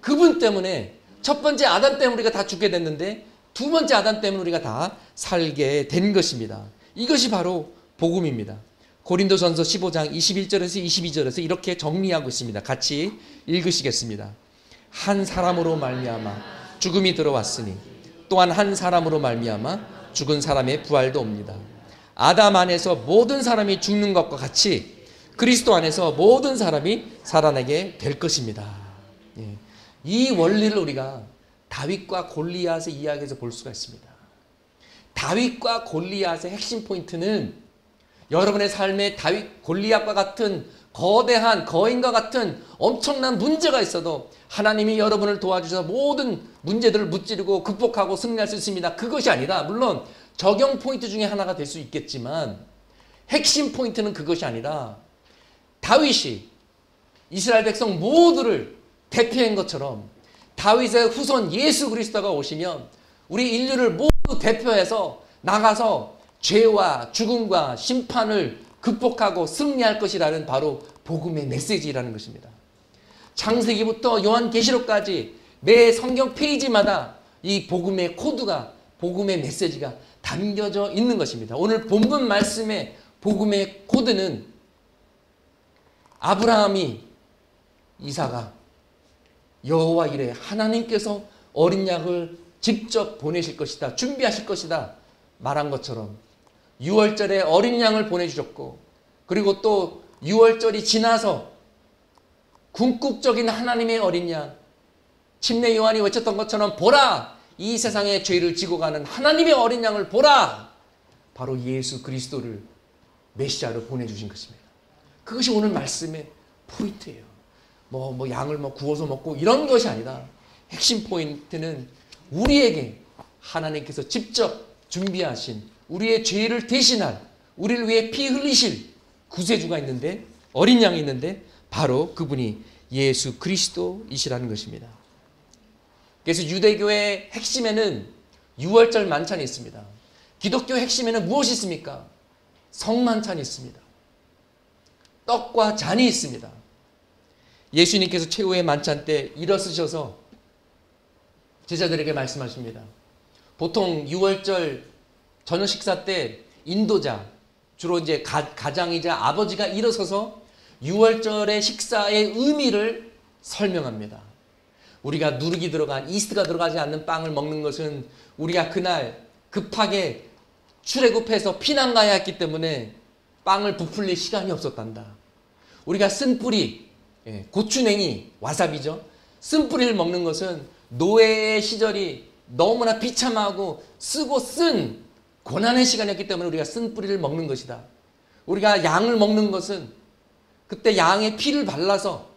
그분 때문에 첫 번째 아담 때문에 우리가 다 죽게 됐는데 두 번째 아담 때문에 우리가 다 살게 된 것입니다. 이것이 바로 복음입니다. 고린도전서 15장 21절에서 22절에서 이렇게 정리하고 있습니다. 같이 읽으시겠습니다. 한 사람으로 말미암아 죽음이 들어왔으니 또한 한 사람으로 말미암아 죽은 사람의 부활도 옵니다. 아담 안에서 모든 사람이 죽는 것과 같이 그리스도 안에서 모든 사람이 살아나게 될 것입니다. 예. 이 원리를 우리가 다윗과 골리앗의 이야기에서 볼 수가 있습니다. 다윗과 골리앗의 핵심 포인트는 여러분의 삶에 다윗, 골리앗과 같은 거대한 거인과 같은 엄청난 문제가 있어도 하나님이 여러분을 도와주셔서 모든 문제들을 무찌르고 극복하고 승리할 수 있습니다. 그것이 아니라, 물론 적용 포인트 중에 하나가 될 수 있겠지만 핵심 포인트는 그것이 아니라 다윗이 이스라엘 백성 모두를 대표한 것처럼 다윗의 후손 예수 그리스도가 오시면 우리 인류를 모두 대표해서 나가서 죄와 죽음과 심판을 극복하고 승리할 것이라는 바로 복음의 메시지라는 것입니다. 창세기부터 요한계시록까지 매 성경 페이지마다 이 복음의 코드가, 복음의 메시지가 담겨져 있는 것입니다. 오늘 본문 말씀의 복음의 코드는 아브라함이, 이사가, 여호와 이래 하나님께서 어린 양을 직접 보내실 것이다. 준비하실 것이다. 말한 것처럼 6월절에 어린 양을 보내주셨고 그리고 또 6월절이 지나서 궁극적인 하나님의 어린 양 침례 요한이 외쳤던 것처럼 보라 이 세상의 죄를 지고 가는 하나님의 어린 양을 보라 바로 예수 그리스도를 메시아로 보내주신 것입니다. 그것이 오늘 말씀의 포인트예요. 뭐 양을 구워서 먹고 이런 것이 아니라 핵심 포인트는 우리에게 하나님께서 직접 준비하신 우리의 죄를 대신할 우리를 위해 피 흘리실 구세주가 있는데 어린 양이 있는데 바로 그분이 예수 그리스도이시라는 것입니다. 그래서 유대교의 핵심에는 6월절 만찬이 있습니다. 기독교 핵심에는 무엇이 있습니까? 성만찬이 있습니다. 떡과 잔이 있습니다. 예수님께서 최후의 만찬 때 일어서셔서 제자들에게 말씀하십니다. 보통 6월절 저녁 식사 때 인도자, 주로 이제 가장이자 아버지가 일어서서 6월절의 식사의 의미를 설명합니다. 우리가 누룩이 들어간 이스트가 들어가지 않는 빵을 먹는 것은 우리가 그날 급하게 출애굽해서 피난 가야 했기 때문에 빵을 부풀릴 시간이 없었단다. 우리가 쓴뿌리, 고추냉이, 와사비죠. 쓴뿌리를 먹는 것은 노예의 시절이 너무나 비참하고 쓰고 쓴 고난의 시간이었기 때문에 우리가 쓴뿌리를 먹는 것이다. 우리가 양을 먹는 것은 그때 양의 피를 발라서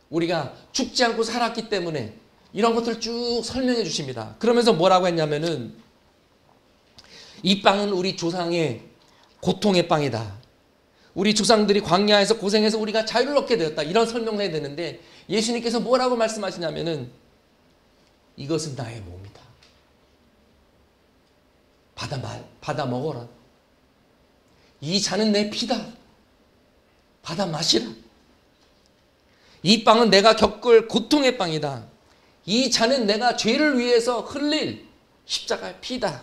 우리가 죽지 않고 살았기 때문에 이런 것들을 쭉 설명해 주십니다. 그러면서 뭐라고 했냐면은 이 빵은 우리 조상의 고통의 빵이다. 우리 조상들이 광야에서 고생해서 우리가 자유를 얻게 되었다. 이런 설명을 해야 되는데 예수님께서 뭐라고 말씀하시냐면은 이것은 나의 몸이다. 받아 먹어라. 이 잔은 내 피다. 받아 마시라. 이 빵은 내가 겪을 고통의 빵이다. 이 잔은 내가 죄를 위해서 흘릴 십자가의 피다.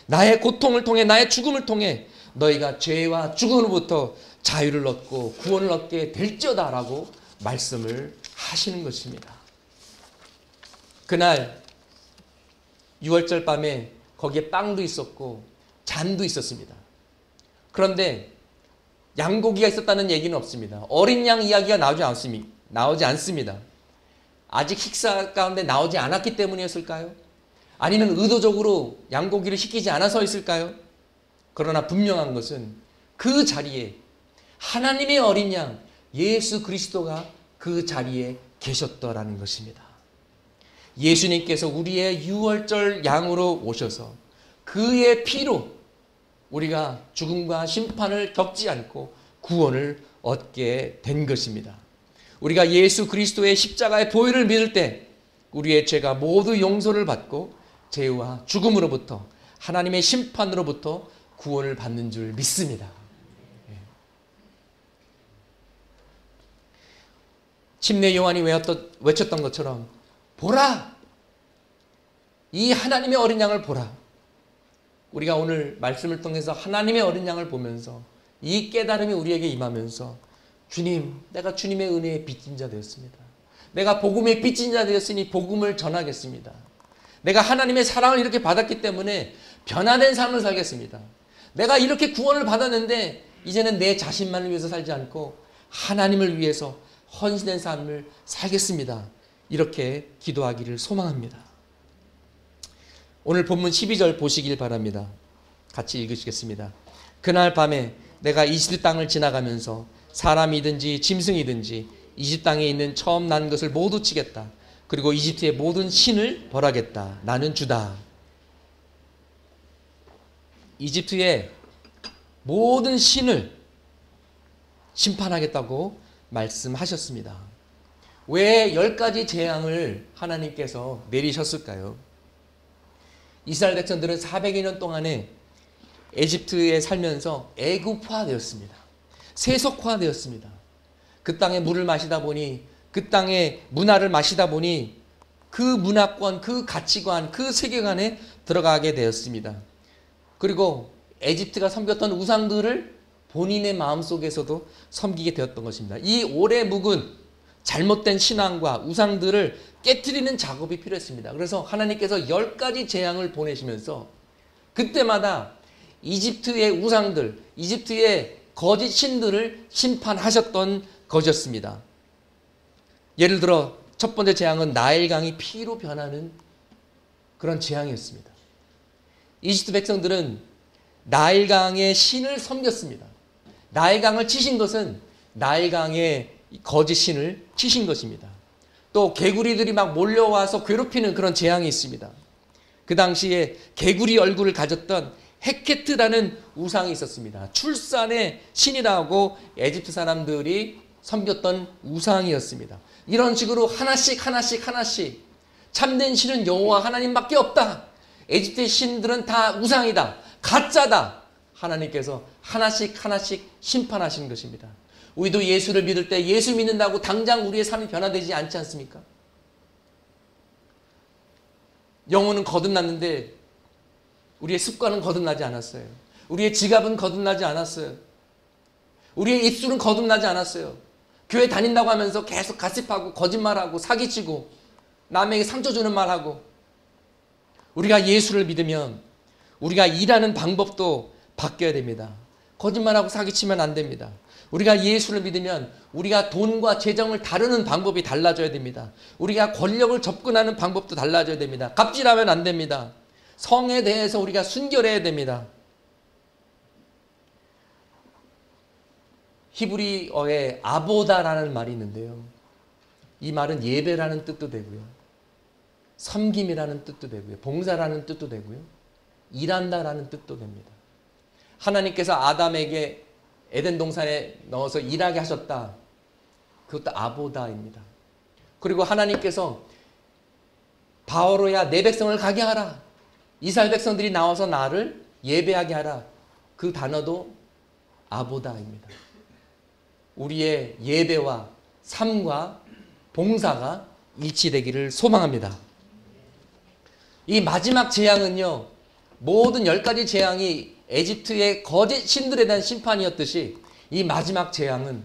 나의 고통을 통해 나의 죽음을 통해 너희가 죄와 죽음으로부터 자유를 얻고 구원을 얻게 될지어다 라고 말씀을 하시는 것입니다. 그날 6월절 밤에 거기에 빵도 있었고 잔도 있었습니다. 그런데 양고기가 있었다는 얘기는 없습니다. 어린 양 이야기가 나오지 않습니다. 아직 식사 가운데 나오지 않았기 때문이었을까요? 아니면 의도적으로 양고기를 시키지 않아서였을까요? 그러나 분명한 것은 그 자리에 하나님의 어린 양 예수 그리스도가 그 자리에 계셨더라는 것입니다. 예수님께서 우리의 6월절 양으로 오셔서 그의 피로 우리가 죽음과 심판을 겪지 않고 구원을 얻게 된 것입니다. 우리가 예수 그리스도의 십자가의 보혈을 믿을 때 우리의 죄가 모두 용서를 받고 죄와 죽음으로부터 하나님의 심판으로부터 구원을 받는 줄 믿습니다. 침례 요한이 외쳤던 것처럼 보라! 이 하나님의 어린 양을 보라. 우리가 오늘 말씀을 통해서 하나님의 어린 양을 보면서 이 깨달음이 우리에게 임하면서 주님, 내가 주님의 은혜에 빚진 자 되었습니다. 내가 복음의 빚진 자 되었으니 복음을 전하겠습니다. 내가 하나님의 사랑을 이렇게 받았기 때문에 변화된 삶을 살겠습니다. 내가 이렇게 구원을 받았는데 이제는 내 자신만을 위해서 살지 않고 하나님을 위해서 헌신된 삶을 살겠습니다. 이렇게 기도하기를 소망합니다. 오늘 본문 12절 보시길 바랍니다. 같이 읽으시겠습니다. 그날 밤에 내가 이집트 땅을 지나가면서 사람이든지 짐승이든지 이집트 땅에 있는 처음 난 것을 모두 치겠다. 그리고 이집트의 모든 신을 벌하겠다. 나는 주다. 이집트의 모든 신을 심판하겠다고 말씀하셨습니다. 왜 10가지 재앙을 하나님께서 내리셨을까요? 이스라엘 백성들은 400여 년 동안에 에집트에 살면서 애국화되었습니다. 세속화되었습니다. 그 땅의 물을 마시다 보니 그 땅의 문화를 마시다 보니 그 문화권, 그 가치관, 그 세계관에 들어가게 되었습니다. 그리고 에집트가 섬겼던 우상들을 본인의 마음속에서도 섬기게 되었던 것입니다. 이 오래 묵은 잘못된 신앙과 우상들을 깨트리는 작업이 필요했습니다. 그래서 하나님께서 10가지 재앙을 보내시면서 그때마다 이집트의 우상들, 이집트의 거짓 신들을 심판하셨던 것이었습니다. 예를 들어 첫 번째 재앙은 나일강이 피로 변하는 그런 재앙이었습니다. 이집트 백성들은 나일강의 신을 섬겼습니다. 나일강을 치신 것은 나일강의 거짓 신을 치신 것입니다. 또 개구리들이 막 몰려와서 괴롭히는 그런 재앙이 있습니다. 그 당시에 개구리 얼굴을 가졌던 헤케트라는 우상이 있었습니다. 출산의 신이라고 에집트 사람들이 섬겼던 우상이었습니다. 이런 식으로 하나씩 참된 신은 여호와 하나님밖에 없다. 에집트의 신들은 다 우상이다. 가짜다. 하나님께서 하나씩 심판하시는 것입니다. 우리도 예수를 믿을 때 예수 믿는다고 당장 우리의 삶이 변화되지 않지 않습니까? 영혼은 거듭났는데 우리의 습관은 거듭나지 않았어요. 우리의 지갑은 거듭나지 않았어요. 우리의 입술은 거듭나지 않았어요. 교회 다닌다고 하면서 계속 가십하고 거짓말하고 사기치고 남에게 상처 주는 말하고. 우리가 예수를 믿으면 우리가 일하는 방법도 바뀌어야 됩니다. 거짓말하고 사기치면 안 됩니다. 우리가 예수를 믿으면 우리가 돈과 재정을 다루는 방법이 달라져야 됩니다. 우리가 권력을 접근하는 방법도 달라져야 됩니다. 갑질하면 안 됩니다. 성에 대해서 우리가 순결해야 됩니다. 히브리어에 아보다라는 말이 있는데요. 이 말은 예배라는 뜻도 되고요. 섬김이라는 뜻도 되고요. 봉사라는 뜻도 되고요. 일한다라는 뜻도 됩니다. 하나님께서 아담에게 에덴 동산에 넣어서 일하게 하셨다. 그것도 아보다입니다. 그리고 하나님께서 바오로야 내 백성을 가게 하라. 이스라엘 백성들이 나와서 나를 예배하게 하라. 그 단어도 아보다입니다. 우리의 예배와 삶과 봉사가 일치되기를 소망합니다. 이 마지막 재앙은요, 모든 10가지 재앙이 에집트의 거짓 신들에 대한 심판이었듯이 이 마지막 재앙은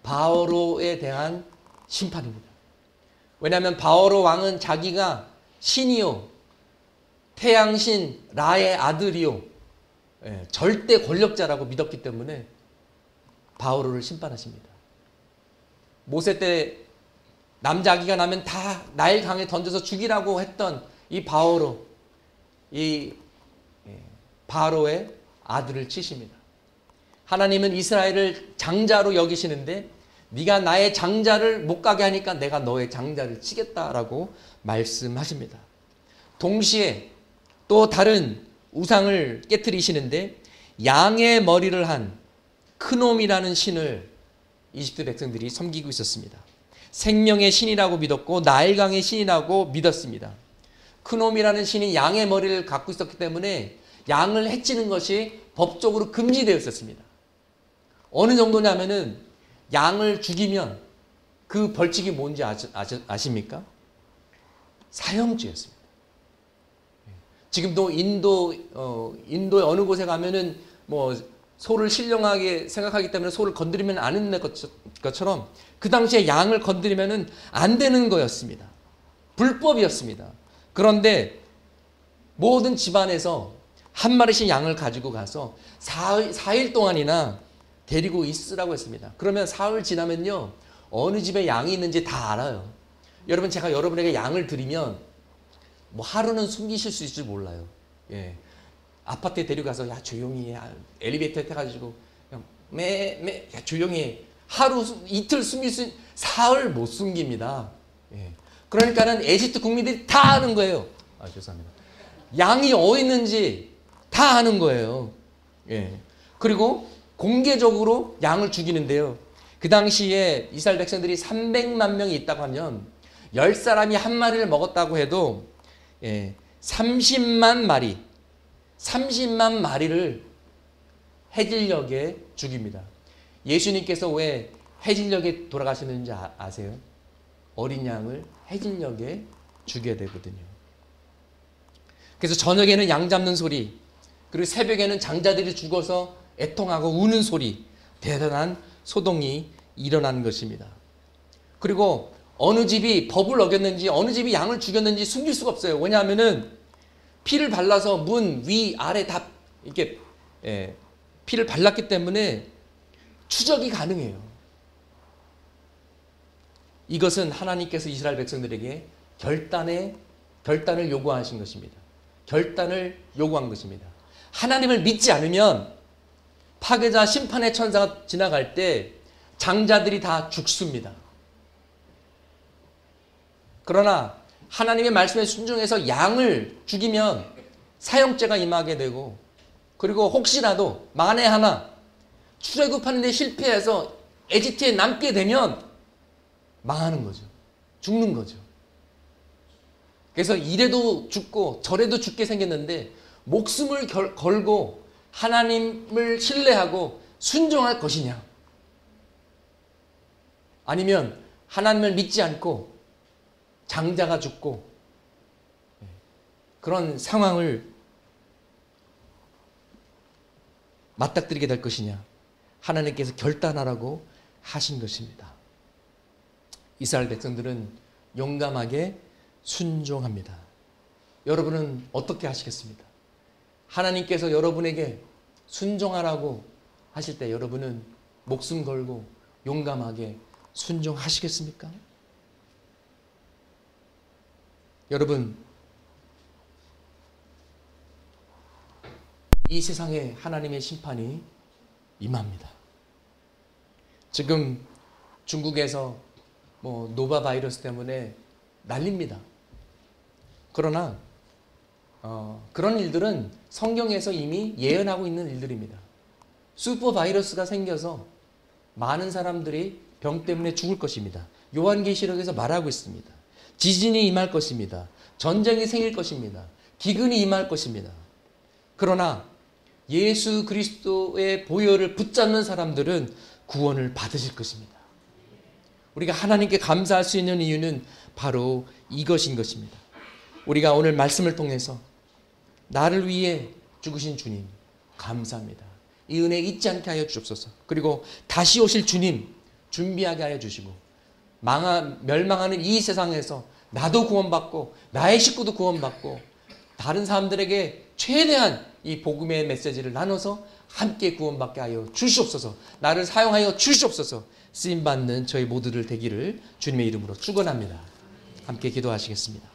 바오로에 대한 심판입니다. 왜냐하면 바오로 왕은 자기가 신이요, 태양신 라의 아들이요, 절대 권력자라고 믿었기 때문에 바오로를 심판하십니다. 모세 때 남자아기가 나면 다 나일 강에 던져서 죽이라고 했던 이 바오로, 이 바로의 아들을 치십니다. 하나님은 이스라엘을 장자로 여기시는데 네가 나의 장자를 못 가게 하니까 내가 너의 장자를 치겠다라고 말씀하십니다. 동시에 또 다른 우상을 깨트리시는데 양의 머리를 한 크놈이라는 신을 이집트 백성들이 섬기고 있었습니다. 생명의 신이라고 믿었고 나일강의 신이라고 믿었습니다. 크놈이라는 신이 양의 머리를 갖고 있었기 때문에 양을 해치는 것이 법적으로 금지되어 있었습니다. 어느 정도냐면은 양을 죽이면 그 벌칙이 뭔지 아십니까? 사형죄였습니다. 지금도 인도의 어느 곳에 가면은 뭐 소를 신령하게 생각하기 때문에 소를 건드리면 안 되는 것처럼 그 당시에 양을 건드리면은 안 되는 거였습니다. 불법이었습니다. 그런데 모든 집안에서 한 마리씩 양을 가지고 가서 4일 동안이나 데리고 있으라고 했습니다. 그러면 사흘 지나면요, 어느 집에 양이 있는지 다 알아요. 여러분, 제가 여러분에게 양을 드리면 뭐 하루는 숨기실 수 있을지 몰라요. 예. 아파트에 데려가서 야 조용히 해. 엘리베이터에 타가지고 야 조용히 해. 하루 이틀 숨길 수 사흘 못 숨깁니다. 예. 그러니까는 에집트 국민들이 다 아는 거예요. 죄송합니다. 양이 어디 있는지 다 아는 거예요. 예. 그리고 공개적으로 양을 죽이는데요. 그 당시에 이스라엘 백성들이 300만 명이 있다고 하면 10사람이 한 마리를 먹었다고 해도 30만 마리를 해질녘에 죽입니다. 예수님께서 왜 해질녘에 돌아가시는지 아세요? 어린 양을 해질녘에 죽여야 되거든요. 그래서 저녁에는 양 잡는 소리, 그리고 새벽에는 장자들이 죽어서 애통하고 우는 소리, 대단한 소동이 일어나는 것입니다. 그리고 어느 집이 법을 어겼는지 어느 집이 양을 죽였는지 숨길 수가 없어요. 왜냐하면은 피를 발라서 문 위 아래 다 이렇게 피를 발랐기 때문에 추적이 가능해요. 이것은 하나님께서 이스라엘 백성들에게 결단을 요구하신 것입니다. 결단을 요구한 것입니다. 하나님을 믿지 않으면 파괴자 심판의 천사가 지나갈 때 장자들이 다 죽습니다. 그러나 하나님의 말씀에 순종해서 양을 죽이면 사형죄가 임하게 되고, 그리고 혹시라도 만에 하나 출애굽하는 데 실패해서 에집트에 남게 되면 망하는 거죠. 죽는 거죠. 그래서 이래도 죽고 저래도 죽게 생겼는데 목숨을 걸고 하나님을 신뢰하고 순종할 것이냐, 아니면 하나님을 믿지 않고 장자가 죽고 그런 상황을 맞닥뜨리게 될 것이냐, 하나님께서 결단하라고 하신 것입니다. 이스라엘 백성들은 용감하게 순종합니다. 여러분은 어떻게 하시겠습니까? 하나님께서 여러분에게 순종하라고 하실 때 여러분은 목숨 걸고 용감하게 순종하시겠습니까? 여러분, 이 세상에 하나님의 심판이 임합니다. 지금 중국에서 노바 바이러스 때문에 난립니다. 그러나 그런 일들은 성경에서 이미 예언하고 있는 일들입니다. 슈퍼 바이러스가 생겨서 많은 사람들이 병 때문에 죽을 것입니다. 요한계시록에서 말하고 있습니다. 지진이 임할 것입니다. 전쟁이 생길 것입니다. 기근이 임할 것입니다. 그러나 예수 그리스도의 보혈을 붙잡는 사람들은 구원을 받으실 것입니다. 우리가 하나님께 감사할 수 있는 이유는 바로 이것인 것입니다. 우리가 오늘 말씀을 통해서 나를 위해 죽으신 주님 감사합니다. 이 은혜 잊지 않게 하여 주옵소서. 그리고 다시 오실 주님 준비하게 하여 주시고, 멸망하는 이 세상에서 나도 구원받고 나의 식구도 구원받고 다른 사람들에게 최대한 이 복음의 메시지를 나눠서 함께 구원받게 하여 주시옵소서. 나를 사용하여 주시옵소서. 쓰임받는 저희 모두들 되기를 주님의 이름으로 축원합니다. 함께 기도하시겠습니다.